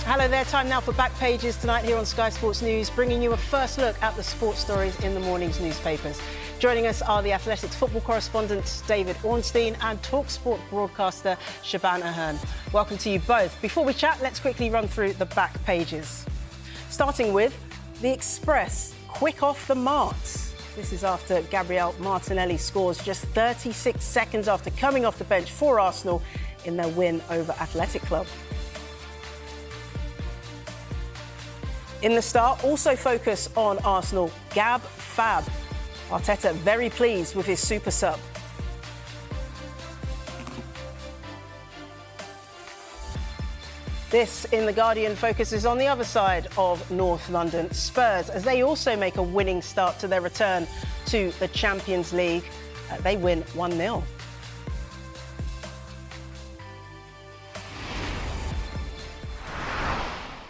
Hello there, time now for Back Pages tonight here on Sky Sports News, bringing you a first look at the sports stories in the morning's newspapers. Joining us are the Athletics football correspondent David Ornstein and talkSPORT broadcaster Siobahn O'Hearn. Welcome to you both. Before we chat, let's quickly run through the Back Pages. Starting with the Express, quick off the marks. This is after Gabriel Martinelli scores just 36 seconds after coming off the bench for Arsenal in their win over Athletic Club. In the Star, also focus on Arsenal. Gab Fab. Arteta very pleased with his super sub. This, in The Guardian, focuses on the other side of North London. Spurs, as they also make a winning start to their return to the Champions League. They win 1-0.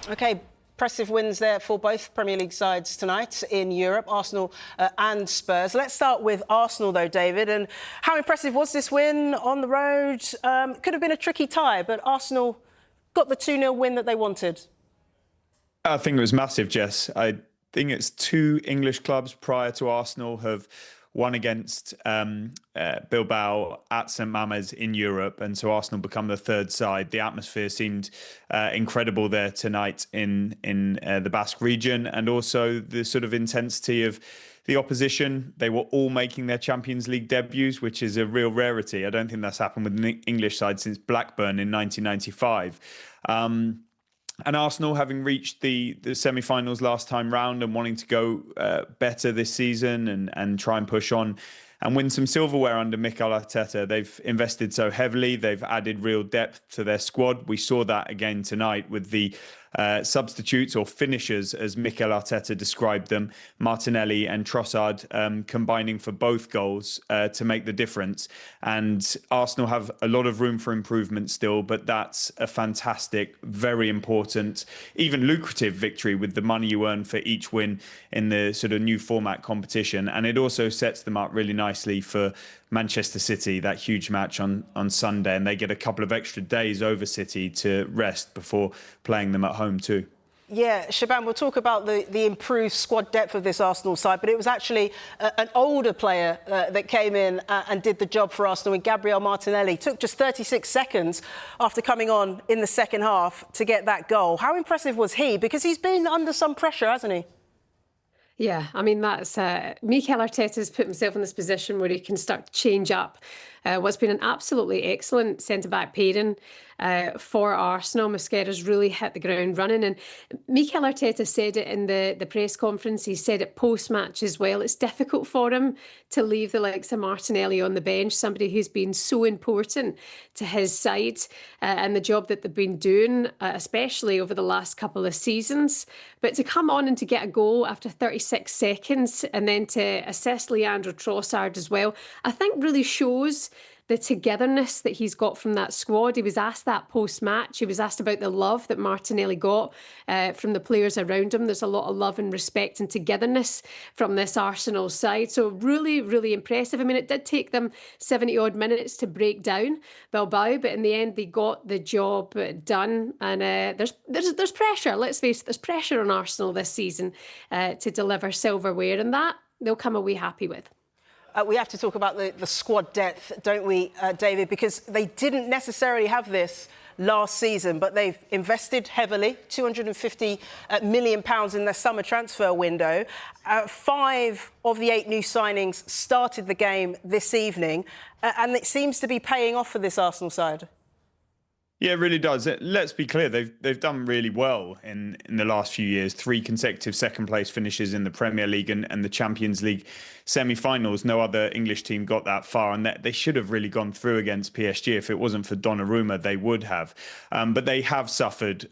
OK. Impressive wins there for both Premier League sides tonight in Europe, Arsenal and Spurs. Let's start with Arsenal, though, David. And how impressive was this win on the road? Could have been a tricky tie, but Arsenal got the 2-0 win that they wanted. I think it was massive, Jess. I think it's two English clubs prior to Arsenal have won against Bilbao at St Mamés in Europe, and so Arsenal become the third side. The atmosphere seemed incredible there tonight in the Basque region, and also the sort of intensity of the opposition. They were all making their Champions League debuts, which is a real rarity. I don't think that's happened with an English side since Blackburn in 1995. And Arsenal, having reached the semi-finals last time round and wanting to go better this season and try and push on and win some silverware under Mikel Arteta. They've invested so heavily. They've added real depth to their squad. We saw that again tonight with the substitutes or finishers, as Mikel Arteta described them, Martinelli and Trossard combining for both goals to make the difference. And Arsenal have a lot of room for improvement still, but that's a fantastic, very important, even lucrative victory with the money you earn for each win in the sort of new format competition. And it also sets them up really nicely for Manchester City, that huge match on Sunday, and they get a couple of extra days over City to rest before playing them at home too. Yeah, Siobahn, we'll talk about the improved squad depth of this Arsenal side, but it was actually an older player that came in and did the job for Arsenal, and Gabriel Martinelli took just 36 seconds after coming on in the second half to get that goal. How impressive was he? Because he's been under some pressure, hasn't he? Yeah, I mean, that's Mikel Arteta's put himself in this position where he can start to change up what's been an absolutely excellent centre-back pairing for Arsenal. Mosquera's really hit the ground running, and Mikel Arteta said it in the press conference. He said it post-match as well. It's difficult for him to leave the likes of Martinelli on the bench, somebody who's been so important to his side and the job that they've been doing, especially over the last couple of seasons. But to come on and to get a goal after 36 seconds and then to assist Leandro Trossard as well, I think really shows the togetherness that he's got from that squad. He was asked that post-match. He was asked about the love that Martinelli got from the players around him. There's a lot of love and respect and togetherness from this Arsenal side. So really, really impressive. I mean, it did take them 70-odd minutes to break down Bilbao, but in the end, they got the job done. And there's pressure. Let's face it, there's pressure on Arsenal this season to deliver silverware, and that they'll come away happy with. We have to talk about the squad depth, don't we, David? Because they didn't necessarily have this last season, but they've invested heavily, £250 million in their summer transfer window. 5 of the 8 new signings started the game this evening, and it seems to be paying off for this Arsenal side. Yeah, it really does. Let's be clear, they've done really well in the last few years. 3 consecutive second-place finishes in the Premier League and the Champions League semi-finals. No other English team got that far, and they should have really gone through against PSG. If it wasn't for Donnarumma, they would have. But they have suffered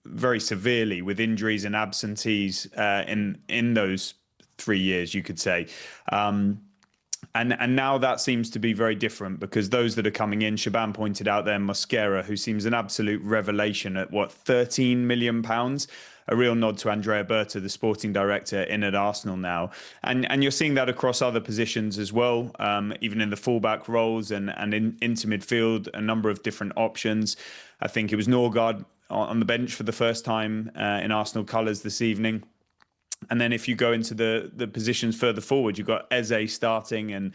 very severely with injuries and absentees in those 3 years, you could say. And now that seems to be very different, because those that are coming in, Siobahn pointed out there, Mosquera, who seems an absolute revelation at, £13 million? A real nod to Andrea Berta, the sporting director in at Arsenal now. And you're seeing that across other positions as well, even in the fullback roles and into midfield, a number of different options. I think it was Norgard on the bench for the first time in Arsenal colours this evening. And then if you go into the positions further forward, you've got Eze starting, and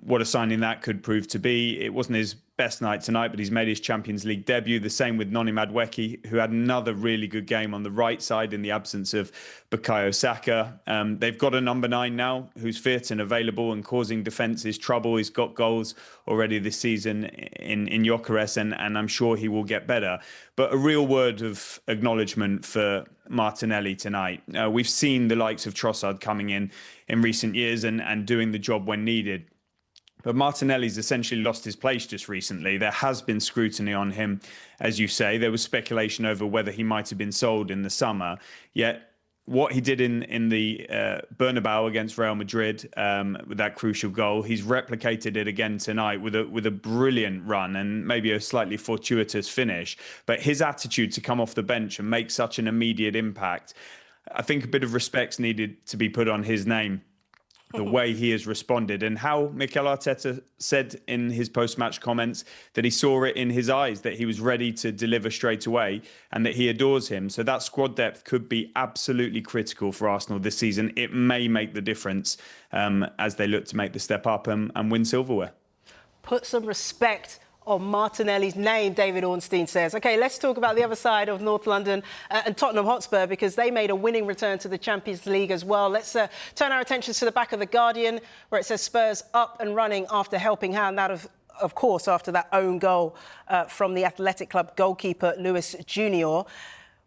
what a signing that could prove to be. It wasn't his best night tonight, but he's made his Champions League debut. The same with Noni Madueke, who had another really good game on the right side in the absence of Bukayo Saka. They've got a number 9 now who's fit and available and causing defences trouble. He's got goals already this season in Gyökeres, and I'm sure he will get better. But a real word of acknowledgement for Martinelli tonight. We've seen the likes of Trossard coming in recent years and doing the job when needed. But Martinelli's essentially lost his place just recently. There has been scrutiny on him, as you say. There was speculation over whether he might have been sold in the summer. Yet what he did in the Bernabeu against Real Madrid with that crucial goal, he's replicated it again tonight with a brilliant run and maybe a slightly fortuitous finish. But his attitude to come off the bench and make such an immediate impact, I think a bit of respect's needed to be put on his name. The way he has responded, and how Mikel Arteta said in his post-match comments that he saw it in his eyes, that he was ready to deliver straight away and that he adores him. So that squad depth could be absolutely critical for Arsenal this season. It may make the difference as they look to make the step up and win silverware. Put some respect on Martinelli's name, David Ornstein says. OK, let's talk about the other side of North London and Tottenham Hotspur, because they made a winning return to the Champions League as well. Let's turn our attention to the back of the Guardian, where it says Spurs up and running after helping hand that of course, after that own goal from the Athletic Club goalkeeper, Luis Junior.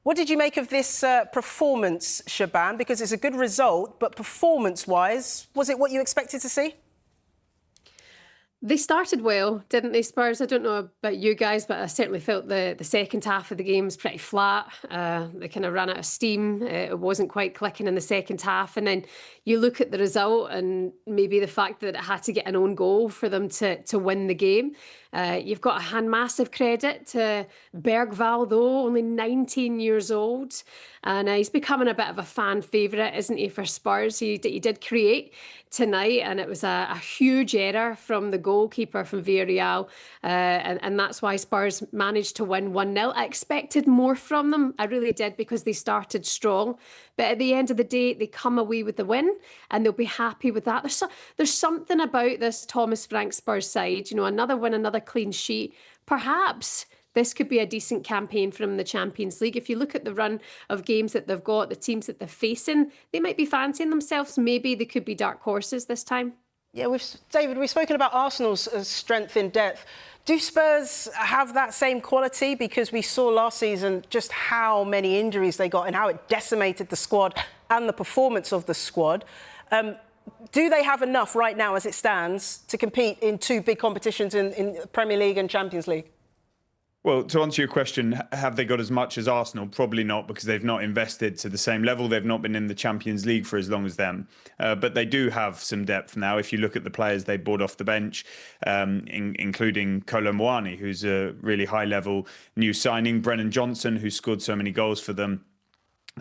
What did you make of this performance, Siobahn? Because it's a good result, but performance-wise, was it what you expected to see? They started well, didn't they, Spurs? I don't know about you guys, but I certainly felt the second half of the game was pretty flat. They kind of ran out of steam. It wasn't quite clicking in the second half. And then you look at the result and maybe the fact that it had to get an own goal for them to win the game. You've got to hand massive credit to Bergvall, though, only 19 years old. And he's becoming a bit of a fan favourite, isn't he, for Spurs? He did create tonight, and it was a huge error from the goalkeeper from Villarreal. And that's why Spurs managed to win 1-0. I expected more from them. I really did, because they started strong. But at the end of the day, they come away with the win, and they'll be happy with that. There's something about this Thomas Franks Spurs side. You know, another win, another clean sheet. Perhaps this could be a decent campaign from the Champions League. If you look at the run of games that they've got, the teams that they're facing, they might be fancying themselves. Maybe they could be dark horses this time. Yeah, David, we've spoken about Arsenal's strength in depth. Do Spurs have that same quality? Because we saw last season just how many injuries they got and how it decimated the squad and the performance of the squad. Do they have enough right now as it stands to compete in two big competitions in Premier League and Champions League? Well, to answer your question, have they got as much as Arsenal? Probably not, because they've not invested to the same level. They've not been in the Champions League for as long as them. But they do have some depth now. If you look at the players they brought off the bench, including Kolo Muani, who's a really high-level new signing, Brennan Johnson, who scored so many goals for them,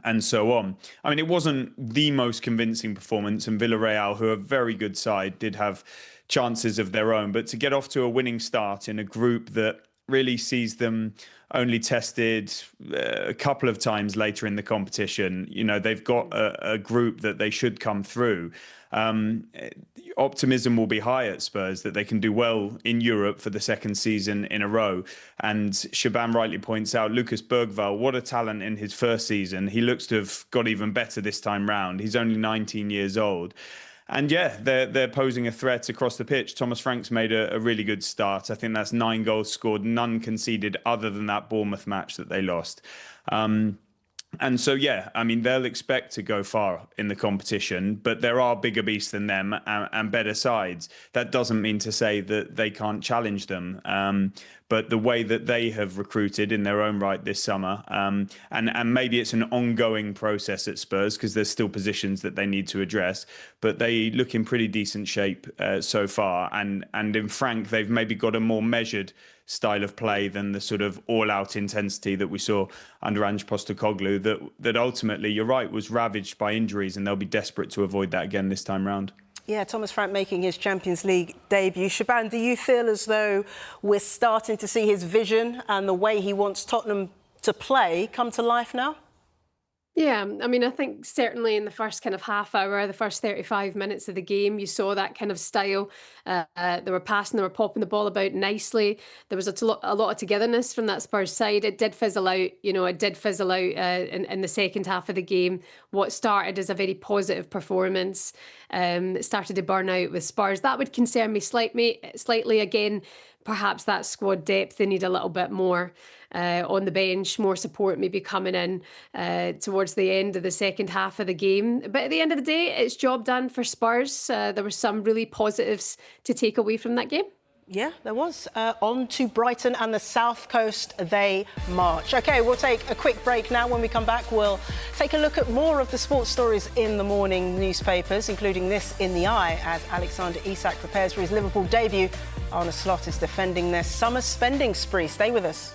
and so on. I mean, it wasn't the most convincing performance, and Villarreal, who are a very good side, did have chances of their own. But to get off to a winning start in a group that really sees them only tested a couple of times later in the competition, you know, they've got a group that they should come through. Optimism will be high at Spurs that they can do well in Europe for the second season in a row. And Siobahn rightly points out, Lucas Bergvall, what a talent in his first season. He looks to have got even better this time round. He's only 19 years old. And yeah, they're posing a threat across the pitch. Thomas Franks made a really good start. I think that's 9 goals scored, none conceded other than that Bournemouth match that they lost. And so, yeah, I mean, they'll expect to go far in the competition, but there are bigger beasts than them and better sides. That doesn't mean to say that they can't challenge them. But the way that they have recruited in their own right this summer, and maybe it's an ongoing process at Spurs because there's still positions that they need to address, but they look in pretty decent shape so far. And in Frank, they've maybe got a more measured style of play than the sort of all-out intensity that we saw under Ange Postecoglou that ultimately, you're right, was ravaged by injuries, and they'll be desperate to avoid that again this time round. Yeah, Thomas Frank making his Champions League debut. Siobahn, do you feel as though we're starting to see his vision and the way he wants Tottenham to play come to life now? Yeah, I mean, I think certainly in the first kind of half hour, the first 35 minutes of the game, you saw that kind of style. They were passing, they were popping the ball about nicely. There was a lot of togetherness from that Spurs side. It did fizzle out, in the second half of the game. What started as a very positive performance started to burn out with Spurs. That would concern me slightly. Again, perhaps that squad depth, they need a little bit more on the bench, more support maybe coming in towards the end of the second half of the game. But at the end of the day, it's job done for Spurs. There were some really positives to take away from that game. Yeah, there was. On to Brighton and the South Coast they march. OK, we'll take a quick break now. When we come back, we'll take a look at more of the sports stories in the morning newspapers, including this in the eye as Alexander Isak prepares for his Liverpool debut. Arne Slot is defending their summer spending spree. Stay with us.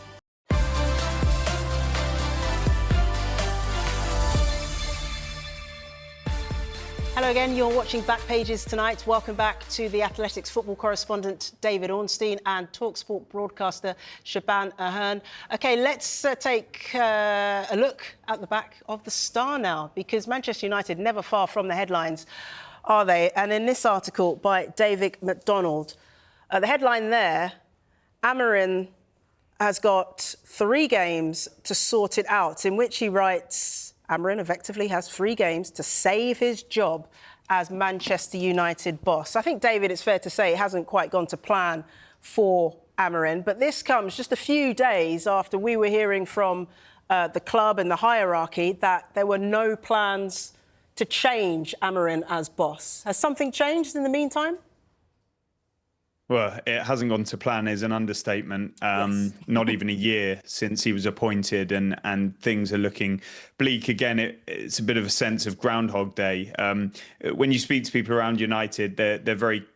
Hello again, you're watching Back Pages tonight. Welcome back to the Athletics football correspondent David Ornstein and talkSPORT broadcaster Siobahn O'Hearn. OK, let's take a look at the back of the Star now, because Manchester United never far from the headlines, are they? And in this article by David McDonald, the headline there, Amorim has got 3 games to sort it out, in which he writes, Amorim effectively has 3 games to save his job as Manchester United boss. I think, David, it's fair to say it hasn't quite gone to plan for Amorim, but this comes just a few days after we were hearing from the club and the hierarchy that there were no plans to change Amorim as boss. Has something changed in the meantime? Well, it hasn't gone to plan is an understatement. Yes. Not even a year since he was appointed, and things are looking bleak again. It's a bit of a sense of Groundhog Day. When you speak to people around United, they're very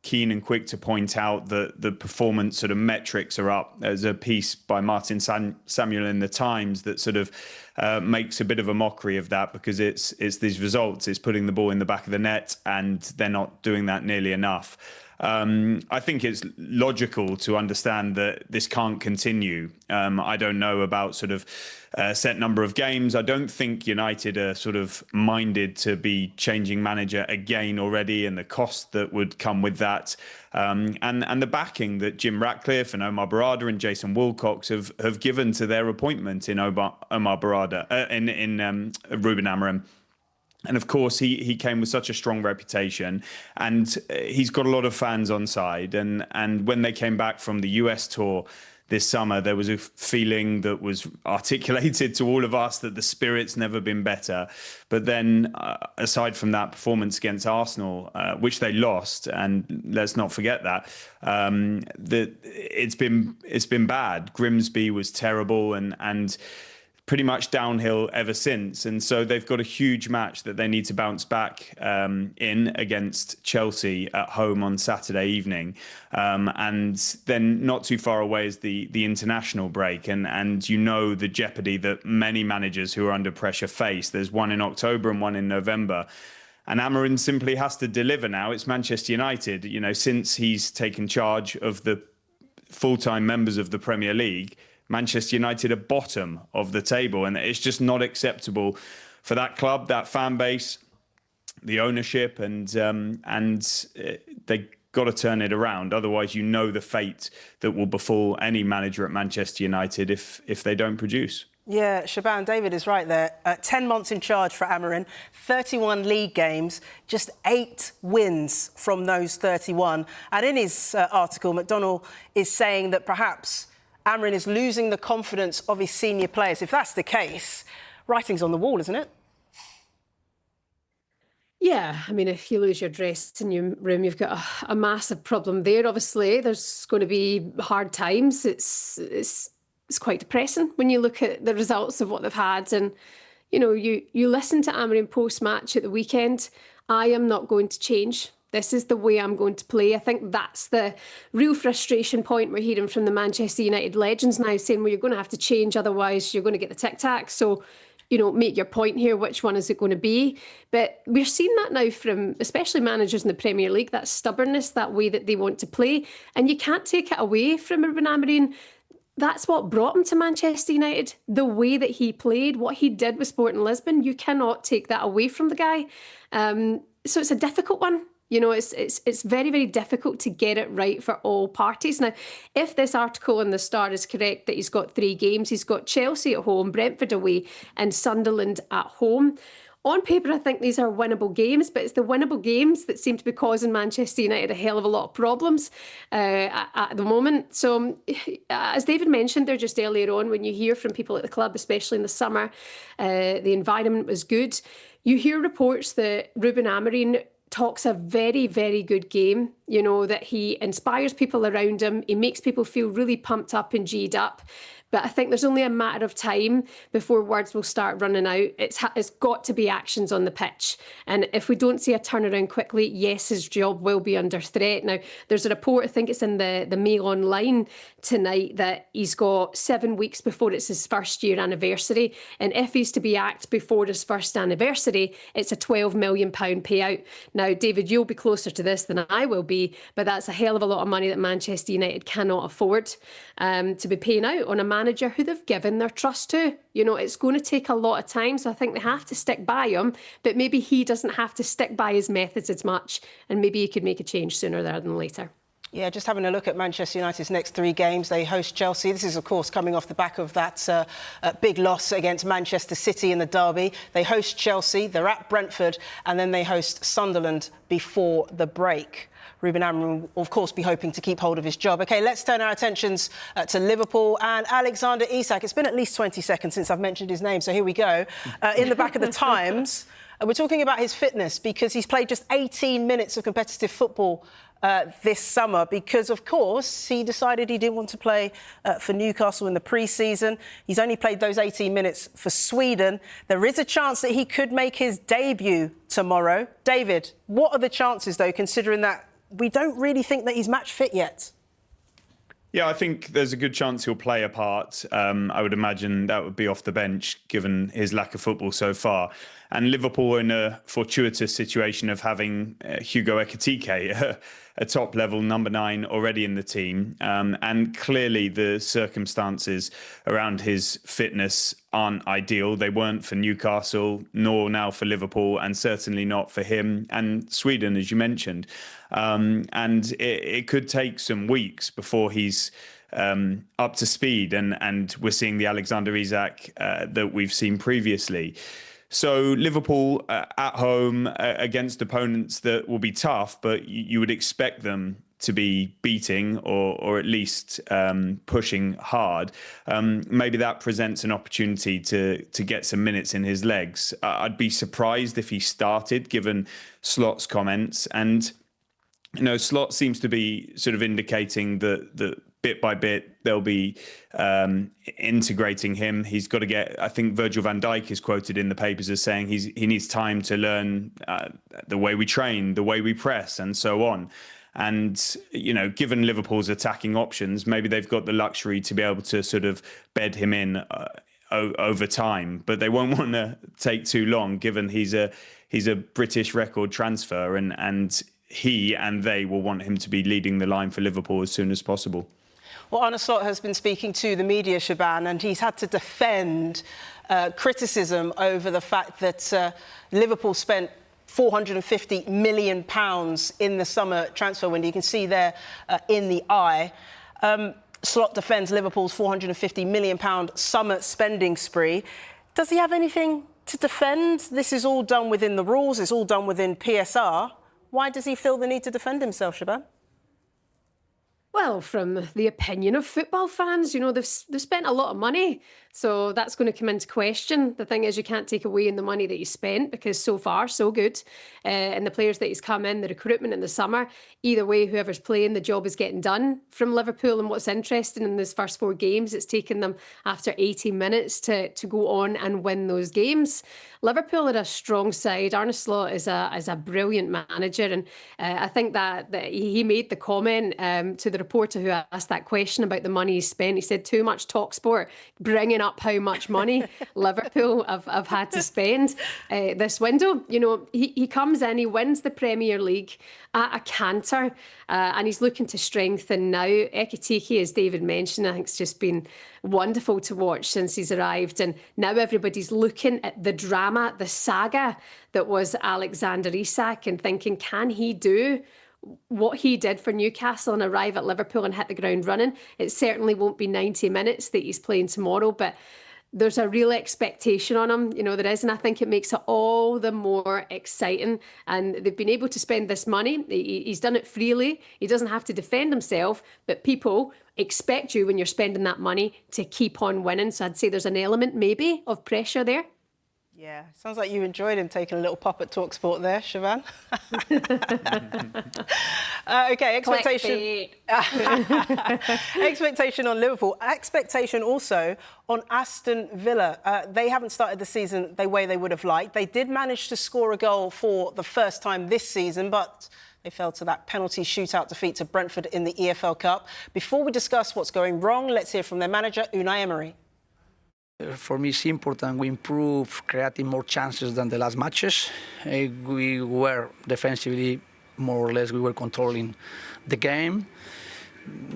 keen and quick to point out that the performance sort of metrics are up. There's a piece by Martin Samuel in the Times that sort of makes a bit of a mockery of that, because it's these results, it's putting the ball in the back of the net, and they're not doing that nearly enough. I think it's logical to understand that this can't continue. I don't know about sort of a set number of games. I don't think United are sort of minded to be changing manager again already, and the cost that would come with that, and the backing that Jim Ratcliffe and Omar Barada and Jason Wilcox have given to their appointment in Omar Barada, in Ruben Amorim. And of course, he came with such a strong reputation, and he's got a lot of fans on side. And when they came back from the US tour this summer, there was a feeling that was articulated to all of us that the spirit's never been better. But then, aside from that performance against Arsenal, which they lost, and let's not forget that, it's been bad. Grimsby was terrible, and pretty much downhill ever since. And so they've got a huge match that they need to bounce back in against Chelsea at home on Saturday evening. And then not too far away is the international break. And you know the jeopardy that many managers who are under pressure face. There's one in October and one in November. And Amorim simply has to deliver now. It's Manchester United. You know, since he's taken charge of the full-time members of the Premier League, Manchester United are bottom of the table, and it's just not acceptable for that club, that fan base, the ownership, and they got to turn it around. Otherwise, you know the fate that will befall any manager at Manchester United if they don't produce. Yeah, Siobahn, David is right there. 10 months in charge for Amorim, 31 league games, just 8 wins from those 31. And in his article, McDonald is saying that perhaps Amorim is losing the confidence of his senior players. If that's the case, writing's on the wall, isn't it? Yeah, I mean, if you lose your dressing room, you've got a massive problem there. Obviously, there's going to be hard times. It's quite depressing when you look at the results of what they've had. And, you know, you listen to Amorim post-match at the weekend. I am not going to change. This is the way I'm going to play. I think that's the real frustration point we're hearing from the Manchester United legends now, saying, well, you're going to have to change, otherwise you're going to get the tic-tac. So, you know, make your point here. Which one is it going to be? But we're seeing that now from especially managers in the Premier League, that stubbornness, that way that they want to play. And you can't take it away from Ruben Amorim. that's what brought him to Manchester United. The way that he played, what he did with Sporting Lisbon, you cannot take that away from the guy. So it's a difficult one. You know, it's very, very difficult to get it right for all parties. Now, if this article in the Star is correct that he's got 3 games, he's got Chelsea at home, Brentford away, and Sunderland at home. On paper, I think these are winnable games, but it's the winnable games that seem to be causing Manchester United a hell of a lot of problems at the moment. So, as David mentioned there just earlier on, when you hear from people at the club, especially in the summer, the environment was good. You hear reports that Ruben Amorim talks a very, very good game, you know, that he inspires people around him. He makes people feel really pumped up and G'd up. But I think there's only a matter of time before words will start running out. It's got to be actions on the pitch. And if we don't see a turnaround quickly, yes, his job will be under threat. Now, there's a report, I think it's in the Mail Online tonight, that he's got 7 weeks before it's his first year anniversary. And if he's to be axed before his first anniversary, it's a £12 million payout. Now, David, you'll be closer to this than I will be, but that's a hell of a lot of money that Manchester United cannot afford to be paying out on a manager who they've given their trust to. You know, it's going to take a lot of time, so I think they have to stick by him, but maybe he doesn't have to stick by his methods as much, and maybe he could make a change sooner rather than later. Yeah, just having a look at Manchester United's next 3 games. They host Chelsea. This is, of course, coming off the back of that big loss against Manchester City in the derby. They host Chelsea, they're at Brentford, and then they host Sunderland before the break. Ruben Amorim will, of course, be hoping to keep hold of his job. OK, let's turn our attentions to Liverpool and Alexander Isak. It's been at least 20 seconds since I've mentioned his name, so here we go. In the back of the Times, we're talking about his fitness because he's played just 18 minutes of competitive football this summer because, of course, he decided he didn't want to play for Newcastle in the pre-season. He's only played those 18 minutes for Sweden. There is a chance that he could make his debut tomorrow. David, what are the chances, though, considering that we don't really think that he's match fit yet? Yeah, I think there's a good chance he'll play a part. I would imagine that would be off the bench, given his lack of football so far. And Liverpool are in a fortuitous situation of having Hugo Ekitike, a top-level number 9 already in the team. And clearly the circumstances around his fitness aren't ideal. They weren't for Newcastle, nor now for Liverpool, and certainly not for him and Sweden, as you mentioned. And it could take some weeks before he's up to speed. And we're seeing the Alexander Isak that we've seen previously. So Liverpool at home against opponents that will be tough, but you would expect them to be beating or at least pushing hard. Maybe that presents an opportunity to get some minutes in his legs. I'd be surprised if he started, given Slot's comments. And, you know, Slot seems to be sort of indicating that bit by bit they'll be integrating him. He's got to get, I think Virgil van Dijk is quoted in the papers as saying he needs time to learn the way we train, the way we press, and so on. And, you know, given Liverpool's attacking options, maybe they've got the luxury to be able to sort of bed him in over time, but they won't want to take too long, given he's a British record transfer, and he and they will want him to be leading the line for Liverpool as soon as possible. Well, Arne Slot has been speaking to the media, Siobahn, and he's had to defend criticism over the fact that Liverpool spent £450 million in the summer transfer window. You can see there in the eye. Slot defends Liverpool's £450 million summer spending spree. Does he have anything to defend? This is all done within the rules. It's all done within PSR. Why does he feel the need to defend himself, Siobahn? Well, from the opinion of football fans, you know, they've spent a lot of money. So that's going to come into question. The thing is, you can't take away in the money that you spent because so far, so good. And the players that he's come in, the recruitment in the summer, either way, whoever's playing, the job is getting done from Liverpool. And what's interesting in those first 4 games, it's taken them after 18 minutes to go on and win those games. Liverpool are a strong side. Arne Slot is a brilliant manager. And I think that he made the comment to the reporter who asked that question about the money he spent. He said, too much talkSPORT, bringing up how much money Liverpool have had to spend this window. You know, he comes in, he wins the Premier League at a canter, and he's looking to strengthen now. Ekitike, as David mentioned, I think it's just been wonderful to watch since he's arrived. And now everybody's looking at the drama, the saga that was Alexander Isak, and thinking, can he do what he did for Newcastle and arrive at Liverpool and hit the ground running? It certainly won't be 90 minutes that he's playing tomorrow, but there's a real expectation on him, you know, there is, and I think it makes it all the more exciting. And they've been able to spend this money. He's done it freely. He doesn't have to defend himself, but people expect you, when you're spending that money, to keep on winning. So I'd say there's an element maybe of pressure there. Yeah, sounds like you enjoyed him taking a little pop at talkSPORT there, Siobahn. Okay, expectation on Liverpool. Expectation also on Aston Villa. They haven't started the season the way they would have liked. They did manage to score a goal for the first time this season, but they fell to that penalty shootout defeat to Brentford in the EFL Cup. Before we discuss what's going wrong, let's hear from their manager, Unai Emery. For me, it's important we improve creating more chances than the last matches. We were defensively, more or less, we were controlling the game.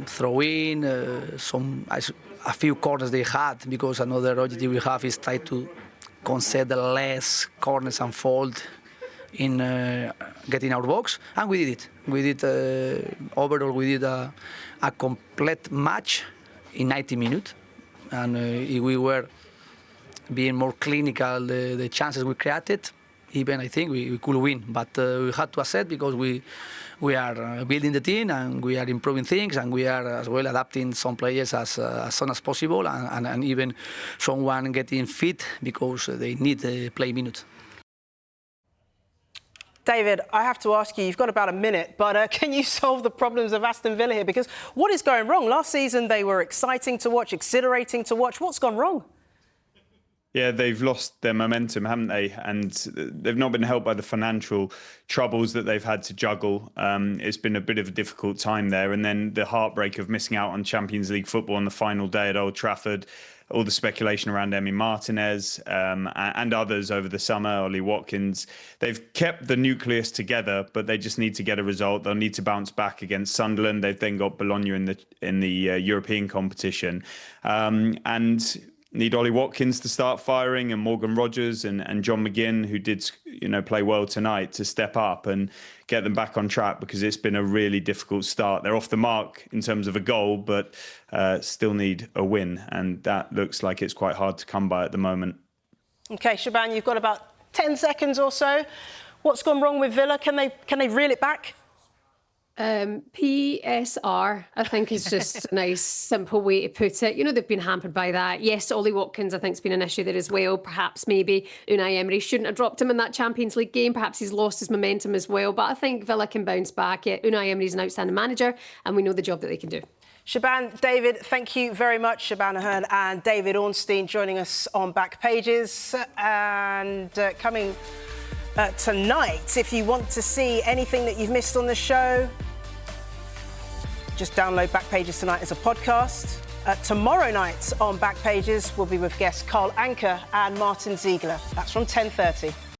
Throw in a few corners they had, because another objective we have is try to concede less corners and fault in getting our box, and we did it. We did overall, we did a complete match in 90 minutes. And if we were being more clinical, the chances we created, even I think we could win. But we had to accept, because we are building the team and we are improving things, and we are as well adapting some players as soon as possible, and even someone getting fit because they need play minutes. David, I have to ask you, you've got about a minute, but can you solve the problems of Aston Villa here? Because what is going wrong? Last season, they were exciting to watch, exhilarating to watch. What's gone wrong? Yeah, they've lost their momentum, haven't they? And they've not been helped by the financial troubles that they've had to juggle. It's been a bit of a difficult time there. And then the heartbreak of missing out on Champions League football on the final day at Old Trafford. All the speculation around Emi Martinez and others over the summer, Ollie Watkins. They've kept the nucleus together, but they just need to get a result. They'll need to bounce back against Sunderland. They've then got Bologna in the European competition. And need Ollie Watkins to start firing, and Morgan Rogers and John McGinn, who did play well tonight, to step up and get them back on track, because it's been a really difficult start. They're off the mark in terms of a goal, but still need a win, and that looks like it's quite hard to come by at the moment. OK, Siobahn, you've got about 10 seconds or so. What's gone wrong with Villa? Can they reel it back? PSR, I think, is just a nice, simple way to put it. You know, they've been hampered by that. Yes, Ollie Watkins, I think, has been an issue there as well. Perhaps maybe Unai Emery shouldn't have dropped him in that Champions League game. Perhaps he's lost his momentum as well. But I think Villa can bounce back. Yeah, Unai Emery's an outstanding manager, and we know the job that they can do. Siobahn, David, thank you very much. Siobahn O'Hearn and David Ornstein joining us on Back Pages. And coming tonight, if you want to see anything that you've missed on the show, just download Back Pages tonight as a podcast. Tomorrow night on Back Pages, we'll be with guests Carl Anker and Martin Ziegler. That's from 10:30.